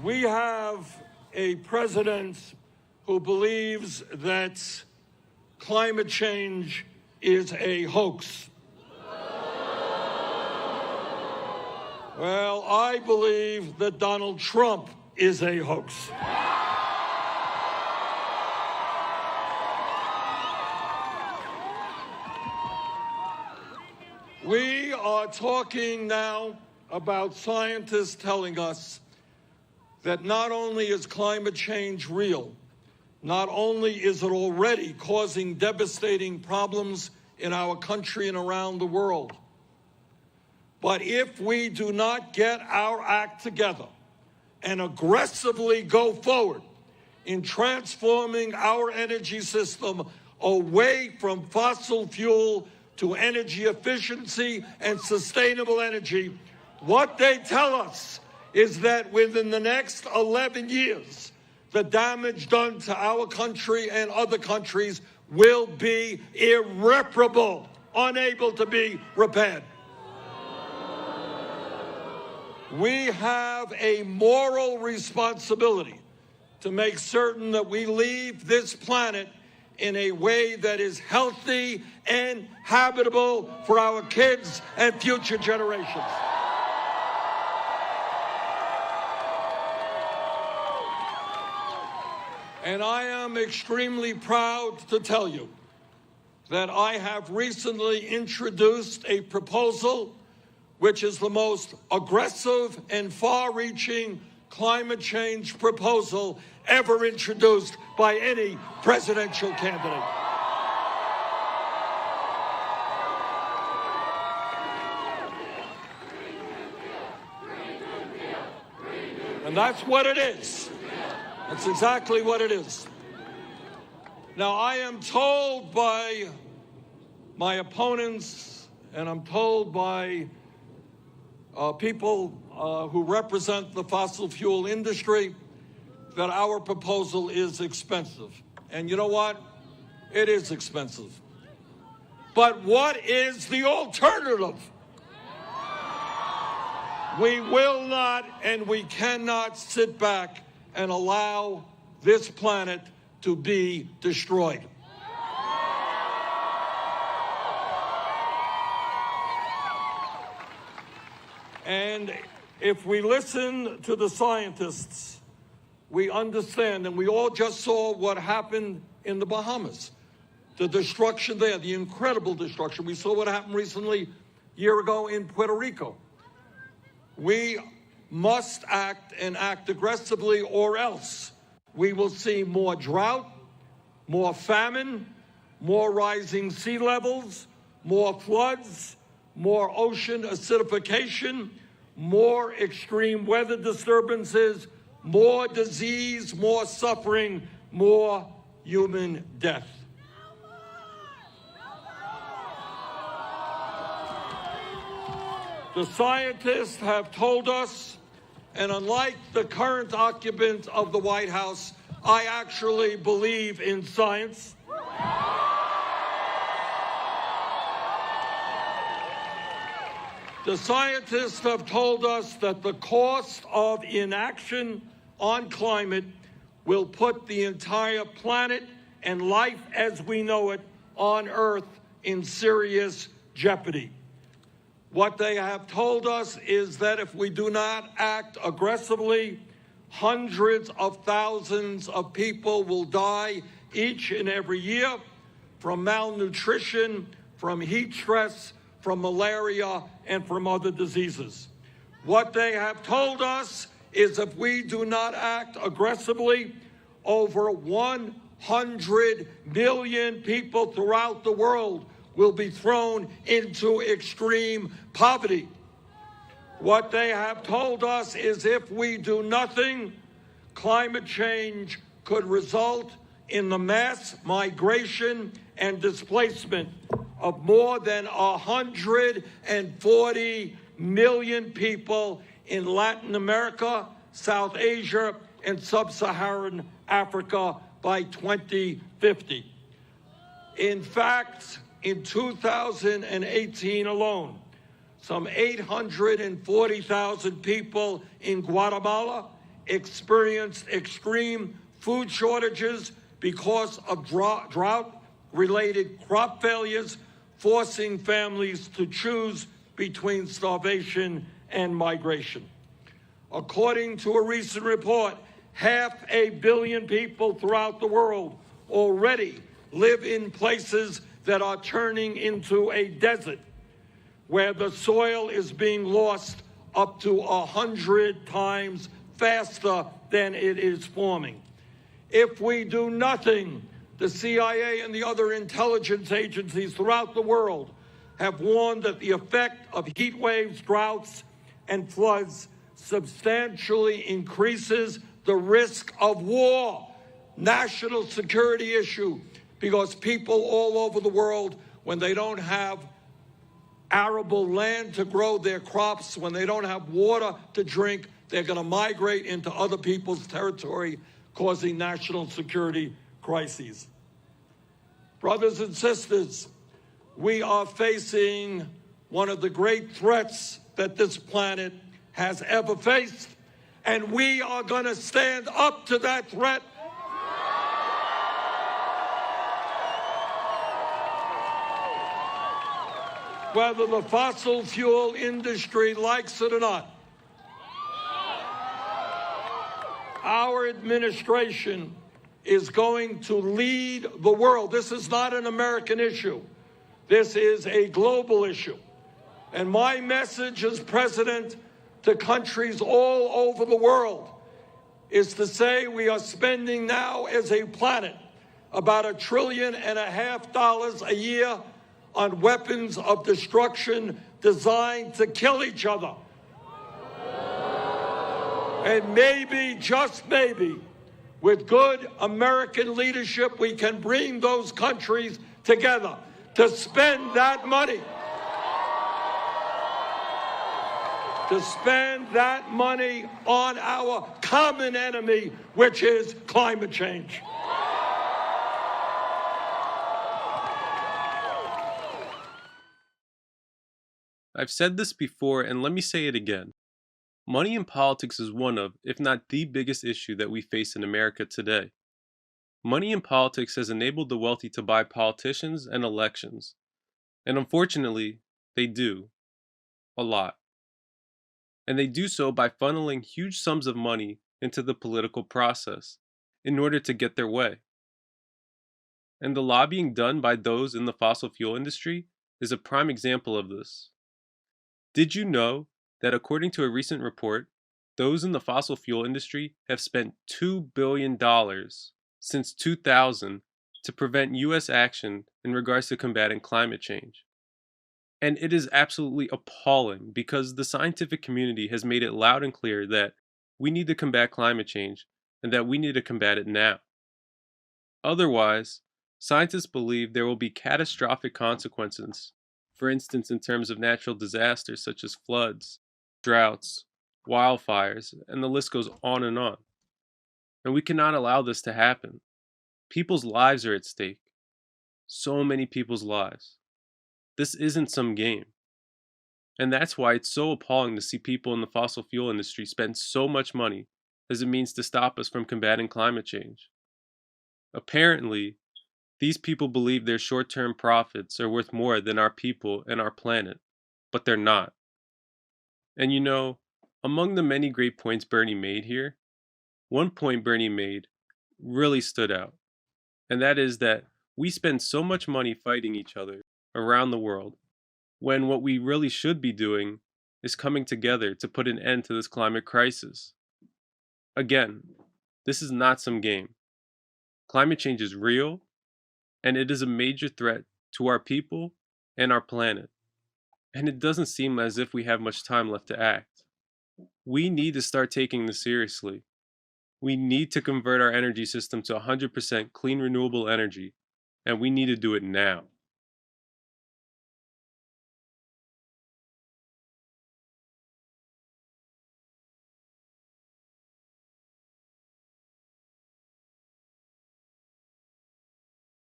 We have a president who believes that climate change is a hoax. Well, I believe that Donald Trump is a hoax. We are talking now about scientists telling us that not only is climate change real, not only is it already causing devastating problems in our country and around the world, but if we do not get our act together and aggressively go forward in transforming our energy system away from fossil fuel to energy efficiency and sustainable energy, what they tell us is that within the next 11 years, the damage done to our country and other countries will be irreparable, unable to be repaired. We have a moral responsibility to make certain that we leave this planet in a way that is healthy and habitable for our kids and future generations. And I am extremely proud to tell you that I have recently introduced a proposal which is the most aggressive and far-reaching climate change proposal ever introduced by any presidential candidate. And that's what it is. That's exactly what it is. Now, I am told by my opponents, and I'm told by people who represent the fossil fuel industry, that our proposal is expensive. And you know what? It is expensive. But what is the alternative? We will not and we cannot sit back and allow this planet to be destroyed. And if we listen to the scientists, we understand, and we all just saw what happened in the Bahamas, the destruction there, the incredible destruction. We saw what happened recently, a year ago, in Puerto Rico. We must act and act aggressively, or else we will see more drought, more famine, more rising sea levels, more floods, more ocean acidification, more extreme weather disturbances, more disease, more suffering, more human death. The scientists have told us, and unlike the current occupant of the White House, I actually believe in science. The scientists have told us that the cost of inaction on climate will put the entire planet and life as we know it on Earth in serious jeopardy. What they have told us is that if we do not act aggressively, hundreds of thousands of people will die each and every year from malnutrition, from heat stress, from malaria, and from other diseases. What they have told us is if we do not act aggressively, over 100 million people throughout the world will be thrown into extreme poverty. What they have told us is if we do nothing, climate change could result in the mass migration and displacement of more than 140 million people in Latin America, South Asia, and Sub-Saharan Africa by 2050. In fact, in 2018 alone, some 840,000 people in Guatemala experienced extreme food shortages because of drought-related crop failures, forcing families to choose between starvation and migration. According to a recent report, 500 million people throughout the world already live in places that are turning into a desert, where the soil is being lost up to 100 times faster than it is forming. If we do nothing, the CIA and the other intelligence agencies throughout the world have warned that the effect of heat waves, droughts, and floods substantially increases the risk of war, national security issue, because people all over the world, when they don't have arable land to grow their crops, when they don't have water to drink, they're going to migrate into other people's territory, causing national security crises. Brothers and sisters, we are facing one of the great threats that this planet has ever faced, and we are going to stand up to that threat. Whether the fossil fuel industry likes it or not. Our administration is going to lead the world. This is not an American issue. This is a global issue. And my message as president to countries all over the world is to say we are spending now as a planet about $1.5 trillion a year on weapons of destruction designed to kill each other. And maybe, just maybe, with good American leadership, we can bring those countries together to spend that money. To spend that money on our common enemy, which is climate change. I've said this before, and let me say it again. Money in politics is one of, if not the biggest issue that we face in America today. Money in politics has enabled the wealthy to buy politicians and elections. And unfortunately, they do. A lot. And they do so by funneling huge sums of money into the political process in order to get their way. And the lobbying done by those in the fossil fuel industry is a prime example of this. Did you know that according to a recent report, those in the fossil fuel industry have spent $2 billion since 2000 to prevent U.S. action in regards to combating climate change? And it is absolutely appalling because the scientific community has made it loud and clear that we need to combat climate change and that we need to combat it now. Otherwise, scientists believe there will be catastrophic consequences. For instance, in terms of natural disasters such as floods, droughts, wildfires, and the list goes on. And we cannot allow this to happen. People's lives are at stake. So many people's lives. This isn't some game. And that's why it's so appalling to see people in the fossil fuel industry spend so much money as it means to stop us from combating climate change. Apparently, these people believe their short-term profits are worth more than our people and our planet, but they're not. And you know, among the many great points Bernie made here, one point Bernie made really stood out, and that is that we spend so much money fighting each other around the world, when what we really should be doing is coming together to put an end to this climate crisis. Again, this is not some game. Climate change is real, and it is a major threat to our people and our planet. And it doesn't seem as if we have much time left to act. We need to start taking this seriously. We need to convert our energy system to 100% clean renewable energy, and we need to do it now.